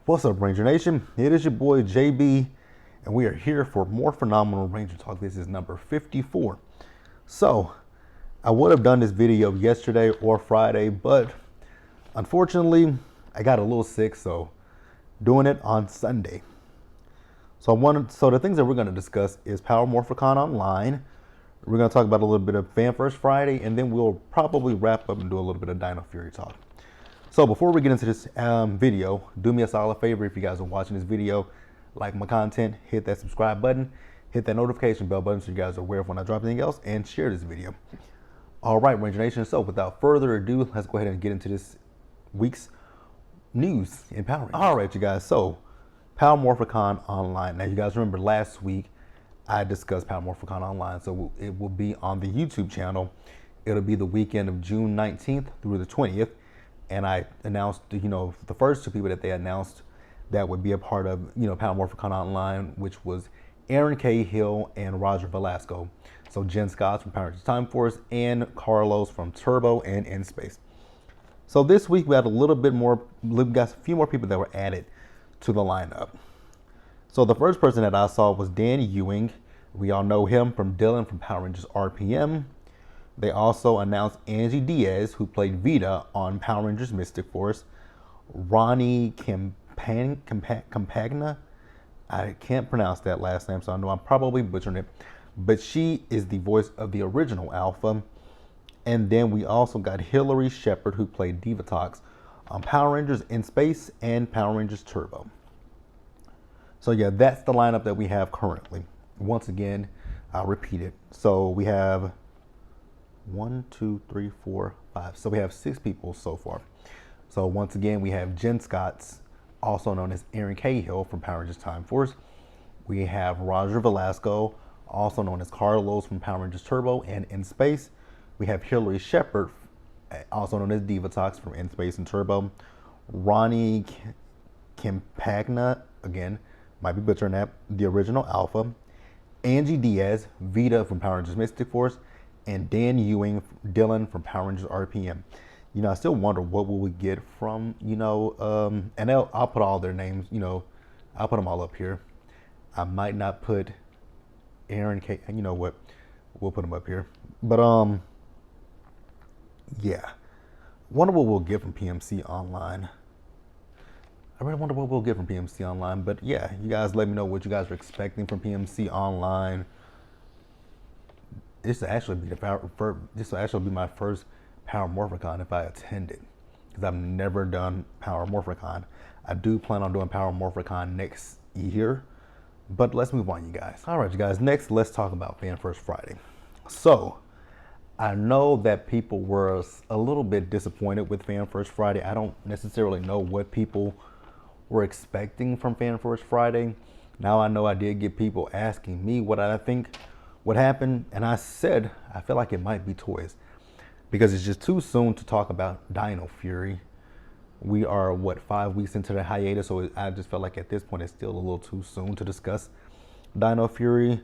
What's up, Ranger Nation? It is your boy JB, and we are here for Morphinominal Ranger Talk. This is number 54. So, I would have done this video yesterday or Friday, but unfortunately, I got a little sick, so doing it on Sunday. So the things that we're going to discuss is Power Morphicon Online. We're going to talk about a little bit of Fan First Friday, and then we'll probably wrap up and do a little bit of Dino Fury talk. So before we get into this video, do me a solid favor. If you guys are watching this video, like my content, hit that subscribe button, hit that notification bell button so you guys are aware of when I drop anything else, and share this video. All right, Ranger Nation. So without further ado, let's go ahead and get into this week's news in Power Rangers. All right, you guys. So Power Morphicon Online. Now, you guys remember last week I discussed Power Morphicon Online, so it will be on the YouTube channel. It'll be the weekend of June 19th through the 20th. And I announced, the first two people that they announced that would be a part of, Power Morphicon Online, which was Aaron Cahill and Roger Velasco. So Jen Scott from Power Rangers Time Force and Carlos from Turbo and In Space. So this week we had we got a few more people that were added to the lineup. So the first person that I saw was Dan Ewing. We all know him from Dylan from Power Rangers RPM. They also announced Angie Diaz, who played Vita on Power Rangers Mystic Force. Ronnie Campagna. I can't pronounce that last name, so I know I'm probably butchering it. But she is the voice of the original Alpha. And then we also got Hillary Shepard, who played Divatox on Power Rangers In Space and Power Rangers Turbo. So yeah, that's the lineup that we have currently. Once again, I'll repeat it. So we have 1, 2, 3, 4, 5. So we have 6 people so far. So once again, we have Jen Scotts, also known as Aaron Cahill from Power Rangers Time Force. We have Roger Velasco, also known as Carlos from Power Rangers Turbo and In Space. We have Hillary Shepard, also known as Divatox from In Space and Turbo. Ronnie Campagna, again, might be butchering that, the original Alpha. Angie Diaz, Vita from Power Rangers Mystic Force. And Dan Ewing, Dylan from Power Rangers RPM. I still wonder what will we get from, and I'll put all their names, I'll put them all up here. I might not put Aaron K, you know what, we'll put them up here. But, yeah. Wonder what we'll get from PMC Online. I really wonder what we'll get from PMC Online. But yeah, you guys let me know what you guys are expecting from PMC Online. This will actually be my first Power Morphicon if I attended, because I've never done Power Morphicon. I do plan on doing Power Morphicon next year, but let's move on, you guys. All right, you guys. Next, let's talk about Fan First Friday. So I know that people were a little bit disappointed with Fan First Friday. I don't necessarily know what people were expecting from Fan First Friday. Now I know I did get people asking me what I think what happened, and I said I feel like it might be toys, because it's just too soon to talk about Dino Fury. We are 5 weeks into the hiatus, so I just felt like at this point it's still a little too soon to discuss Dino Fury.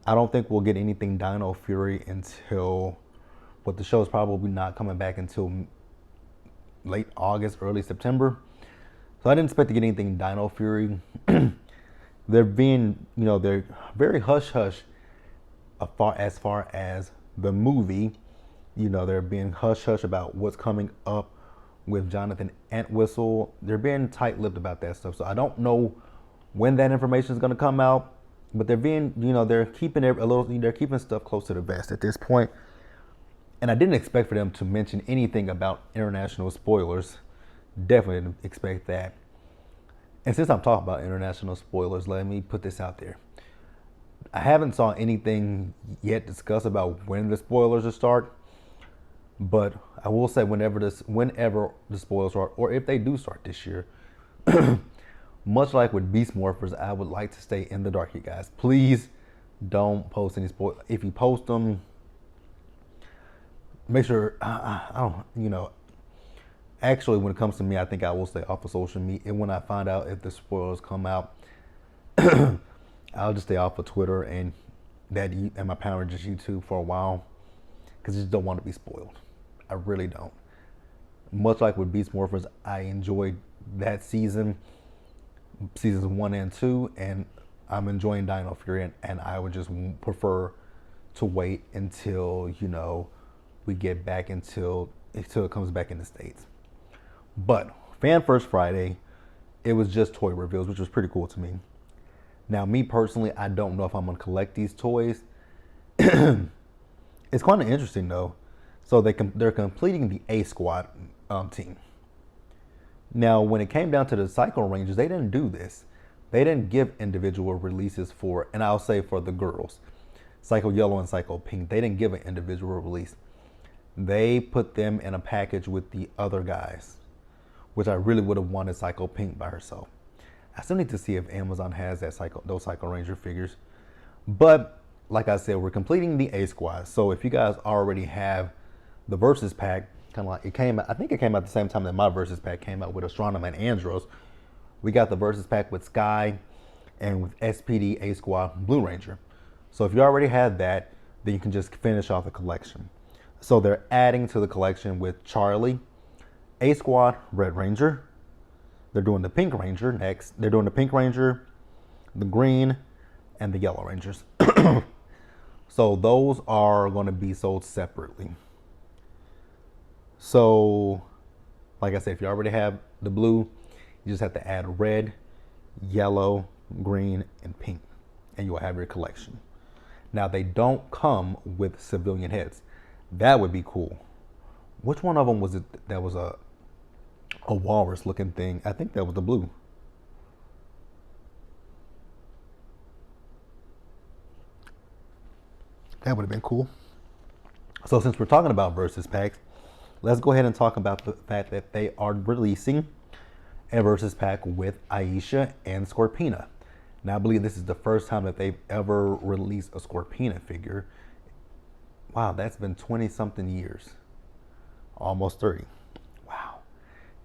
I don't think we'll get anything Dino Fury until, but the show's probably not coming back until late August, early September. So I didn't expect to get anything Dino Fury. They're being, they're very hush hush as far as the movie. They're being hush hush about what's coming up with Jonathan Entwistle. They're being tight-lipped about that stuff. So I don't know when that information is going to come out, but they're being, they're keeping they're keeping stuff close to the vest at this point. And I didn't expect for them to mention anything about international spoilers. Definitely didn't expect that. And since I'm talking about international spoilers, let me put this out there. I haven't saw anything yet discussed about when the spoilers will start, but I will say whenever the spoilers start, or if they do start this year, much like with Beast Morphers, I would like to stay in the dark, you guys. Please don't post any spoilers. If you post them, make sure actually, when it comes to me, I think I will stay off of social media. And when I find out if the spoilers come out, I'll just stay off of Twitter and my Power Rangers YouTube for a while, because I just don't want to be spoiled. I really don't. Much like with Beast Morphers, I enjoyed that season. seasons 1 and 2, and I'm enjoying Dino Fury, and I would just prefer to wait until we get back until it comes back in the States. But Fan First Friday, it was just toy reveals, which was pretty cool to me. Now, me personally, I don't know if I'm gonna collect these toys. It's kind of interesting though. So they're completing the A Squad team. Now, when it came down to the Psycho Rangers, they didn't do this. They didn't give individual releases for, and I'll say for the girls, Psycho Yellow and Psycho Pink. They didn't give an individual release. They put them in a package with the other guys, which I really would have wanted Psycho Pink by herself. I still need to see if Amazon has those Psycho Ranger figures. But like I said, we're completing the A Squad. So if you guys already have the Versus pack, kind of like it came out, I think it came out the same time that my Versus pack came out with Astronomer and Andros. We got the Versus pack with Sky and with SPD A Squad Blue Ranger. So if you already had that, then you can just finish off the collection. So they're adding to the collection with Charlie, A Squad Red Ranger. They're doing the Pink Ranger next. They're doing the Pink Ranger, the Green, and the Yellow Rangers. So those are going to be sold separately. So, like I said, if you already have the blue, you just have to add red, yellow, green, and pink, and you will have your collection. Now, they don't come with civilian heads. That would be cool. Which one of them was it that was a walrus looking thing? I think that was the blue. That would have been cool. So since we're talking about Versus packs, let's go ahead and talk about the fact that they are releasing a Versus pack with Aisha and Scorpina. Now, I believe this is the first time that they've ever released a Scorpina figure. Wow, that's been 20-something years. Almost 30. Wow.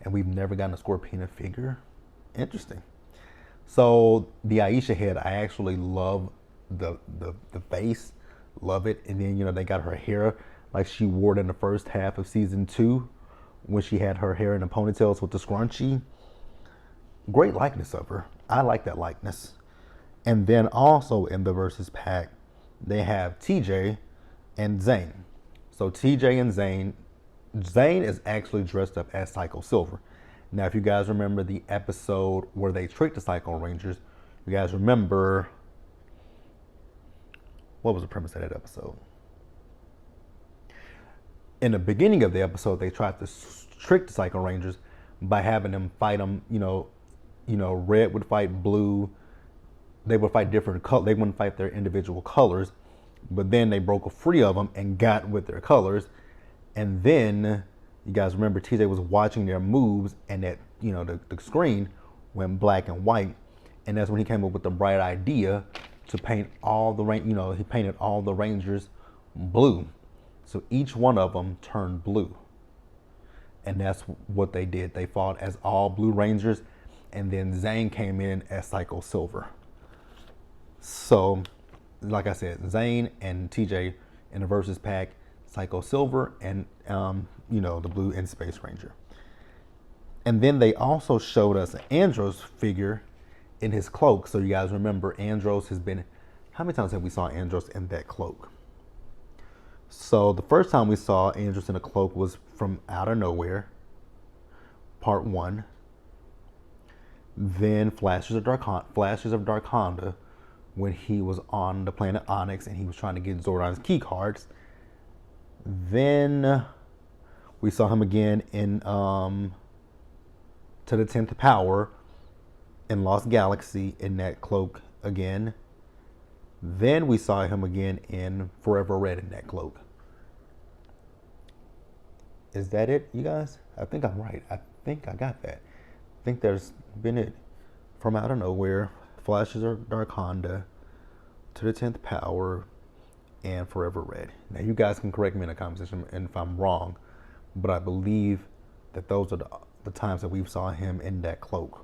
And we've never gotten a Scorpina figure. Interesting. So the Aisha head, I actually love the face. Love it. And then, they got her hair like she wore it in the first half of season 2 when she had her hair in the ponytails with the scrunchie. Great likeness of her. I like that likeness. And then also in the Versus pack, they have TJ and Zane. So TJ and Zane is actually dressed up as Psycho Silver. Now, if you guys remember the episode where they tricked the Psycho Rangers, you guys remember, what was the premise of that episode? In the beginning of the episode, they tried to trick the Psycho Rangers by having them fight them, red would fight blue. They would fight different colors. They wouldn't fight their individual colors, but then they broke free of them and got with their colors. And then you guys remember TJ was watching their moves, and that the screen went black and white, and that's when he came up with the bright idea to paint all the he painted all the Rangers blue, so each one of them turned blue, and that's what they did. They fought as all Blue Rangers, and then Zane came in as Psycho Silver. So, like I said, Zane and TJ in the Versus pack, Psycho Silver, and the Blue and Space Ranger. And then they also showed us an Andros figure in his cloak. So you guys remember Andros has been, how many times have we saw Andros in that cloak? So the first time we saw Andros in a cloak was from Out of Nowhere, part 1. Then Flashes of Dark Honda, when he was on the planet Onyx and he was trying to get Zordon's key cards. Then we saw him again in To the 10th Power in Lost Galaxy in that cloak again. Then we saw him again in Forever Red in that cloak. Is that it, you guys? I think I'm right. I think I got that. I think there's been it from Out of Nowhere, Flashes of Dark Honda, To the 10th Power, and Forever Red. Now, you guys can correct me in the comment section if I'm wrong, but I believe that those are the times that we saw him in that cloak.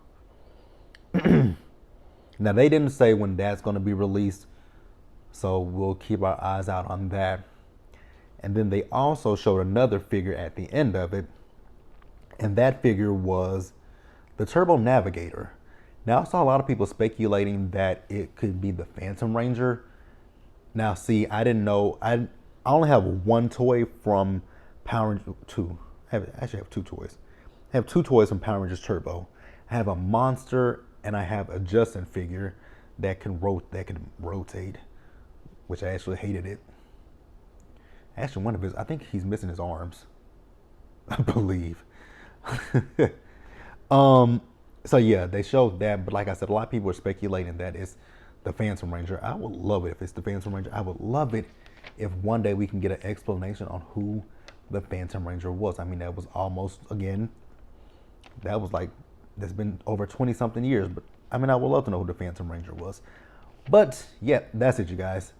Now, they didn't say when that's going to be released, so we'll keep our eyes out on that. And then they also showed another figure at the end of it, and that figure was the Turbo Navigator. Now, I saw a lot of people speculating that it could be the Phantom Ranger. Now, see, I didn't know. I only have one toy from Power Rangers 2. Actually have two toys. I have two toys from Power Rangers Turbo. I have a monster and I have a Justin figure that can rotate, which I actually hated it. Actually, one of his, I think he's missing his arms, I believe. So yeah, they showed that, but like I said, a lot of people are speculating that it's the Phantom Ranger. I would love it if it's the Phantom Ranger. I would love it if one day we can get an explanation on who the Phantom Ranger was. I mean, that was almost, again, that was like, that's been over 20 something years, but I mean, I would love to know who the Phantom Ranger was. But yeah, that's it, you guys.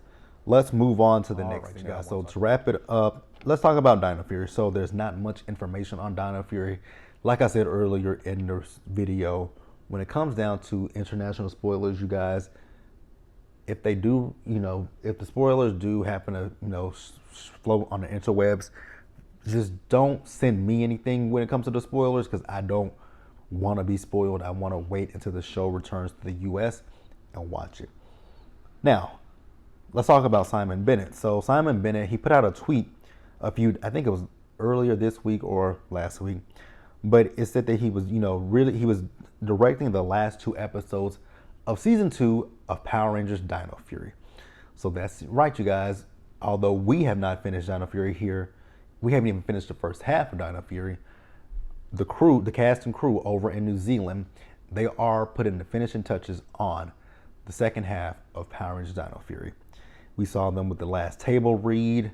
Let's move on to the next thing, guys. So to wrap it up, let's talk about Dino Fury. So there's not much information on Dino Fury. Like I said earlier in this video, when it comes down to international spoilers, you guys, if they do, if the spoilers do happen to, float on the interwebs, just don't send me anything when it comes to the spoilers, because I don't want to be spoiled. I want to wait until the show returns to the US and watch it. Now, let's talk about Simon Bennett. So Simon Bennett, he put out a tweet I think it was earlier this week or last week, but it said that he was, he was directing the last 2 episodes of season 2 of Power Rangers Dino Fury. So that's right, you guys. Although we have not finished Dino Fury here, we haven't even finished the first half of Dino Fury. The crew, the cast and crew over in New Zealand, they are putting the finishing touches on the second half of Power Rangers Dino Fury. We saw them with the last table read.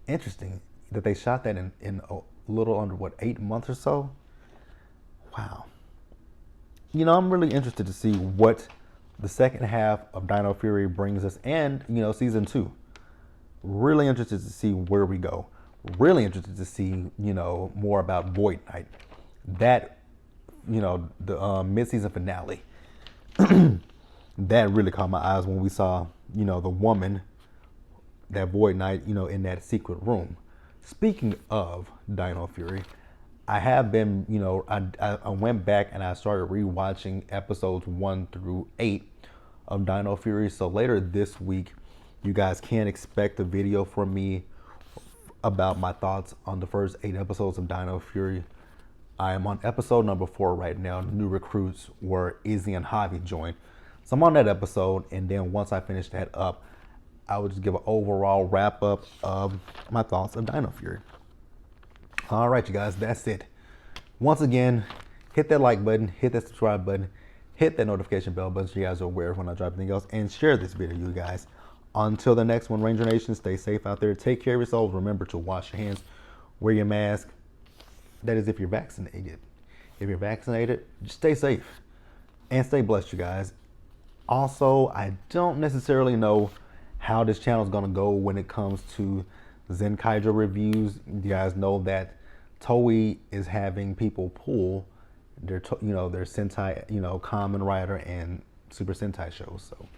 Interesting that they shot that in a little under, 8 months or so? Wow. I'm really interested to see what the second half of Dino Fury brings us, and, season 2. Really interested to see where we go. Really interested to see, more about Void Knight. That, the mid-season finale. That really caught my eyes when we saw, the woman, that Void Knight, in that secret room. Speaking of Dino Fury, I have been, I went back and I started rewatching episodes 1 through 8 of Dino Fury. So later this week, you guys can expect a video from me about my thoughts on the first 8 episodes of Dino Fury. I am on episode number 4 right now, New Recruits, where Izzy and Javi joined. So I'm on that episode, and then once I finish that up, I will just give an overall wrap up of my thoughts of Dino Fury. All right, you guys, that's it. Once again, hit that like button, hit that subscribe button, hit that notification bell button so you guys are aware of when I drop anything else, and share this video, you guys. Until the next one, Ranger Nation, stay safe out there. Take care of yourselves. Remember to wash your hands, wear your mask. That is if you're vaccinated. If you're vaccinated, just stay safe and stay blessed, you guys. Also, I don't necessarily know how this channel is going to go when it comes to Zenkaijo reviews. You guys know that Toei is having people pull their, their Sentai, Kamen Rider and Super Sentai shows. So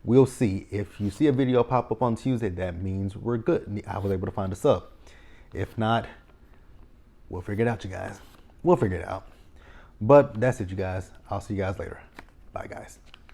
we'll see. If you see a video pop up on Tuesday, that means we're good. I was able to find a sub. If not, we'll figure it out, you guys. We'll figure it out. But that's it, you guys. I'll see you guys later. Bye, guys.